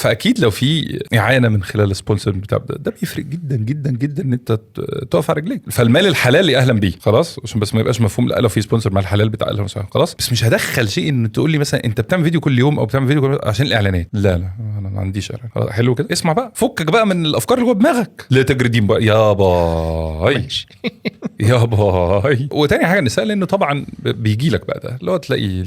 فاكيد لو في اعانه من خلال السبونسر بتاع ده بيفرق جدا جدا جدا ان انت تقف على رجليك. فالمال الحلال اهلا بيه خلاص، عشان بس ما يبقاش مفهوم لا لو في سبونسر مال الحلال بتاع اهلا وسهلا خلاص. بس مش هدخل شيء ان تقول لي مثلا انت بتعمل فيديو كل يوم او بتعمل فيديو كل يوم عشان الاعلانات. لا انا ما عنديش اعلان. حلو كده، اسمع بقى، فكك بقى من الافكار اللي جوه دماغك، لا تجردين بقى يا باي يا باي. وتاني حاجه النساء، لانه طبعا بيجي لك بقى ده اللي هو تلاقي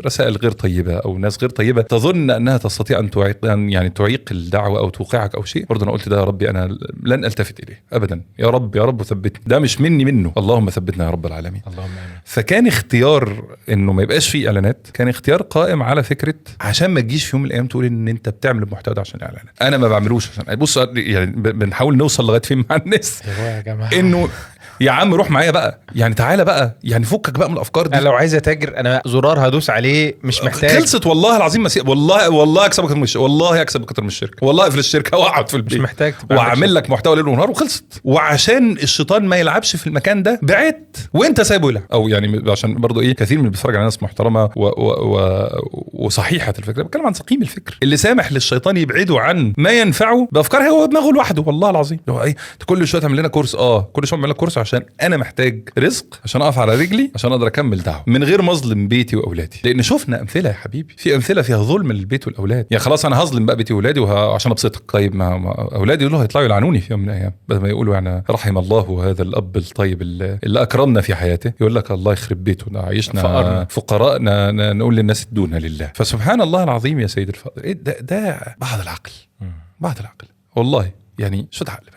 رسائل غير طيبه او ناس غير طيبه تظن انها تستطيع ان تعيق الدعوه او توقعك او شيء. برضه انا قلت ده يا ربي انا لن التفت اليه ابدا، يا رب يا رب ثبتني، ده مش منه، اللهم ثبتنا يا رب العالمين، اللهم امين. فكان اختيار انه ما يبقاش فيه اعلانات كان اختيار قائم على فكره عشان ما تجيش في يوم من الايام تقول ان انت بتعمل المحتوى ده عشان اعلانات. انا ما بعملوش عشان بص يعني بنحاول نوصل لغايه فين مع الناس يا جماعه انه يا عم روح معايا بقى، يعني تعالى بقى، يعني فكك بقى من الافكار دي. انا لو عايز اتاجر انا زرار هدوس عليه، مش محتاج. خلصت والله العظيم والله اكسب اكتر من الشركه، والله اكسب اكتر من الشركه، والله اقفل الشركه واقعد في البيت، مش محتاج واعمل لك محتوى ليل ونهار وخلصت. وعشان الشيطان ما يلعبش في المكان ده بعدت وانت سايبه يلعب، او يعني عشان برضو ايه كثير من اللي بيتفرج على ناس محترمه وصحيحه الفكره، بتكلم عن سقيم الفكر اللي سامح للشيطان يبعده عن ما ينفعه بافكار هو دماغه لوحده. والله العظيم هو ايه كل شويه تعمل لنا كورس، كل شويه اعمل لك كورس عشان انا محتاج رزق عشان اقف على رجلي عشان اقدر اكمل دعوه من غير ما اظلم بيتي واولادي. لان شفنا امثله يا حبيبي، في امثله فيها ظلم للبيت والاولاد. يعني خلاص انا هظلم بقى بيتي واولادي عشان ابسطك. طيب ما اولادي دول هيطلعوا يلعنوني في يوم من الايام، بدل ما يقولوا يعني رحم الله هذا الاب الطيب اللي اكرمنا في حياته، يقول لك الله يخرب بيته عايشنا فقراء نقول للناس ادونا لله. فسبحان الله العظيم يا سيد الفاضل، ده بعض العقل والله، يعني شو ده عقل بس.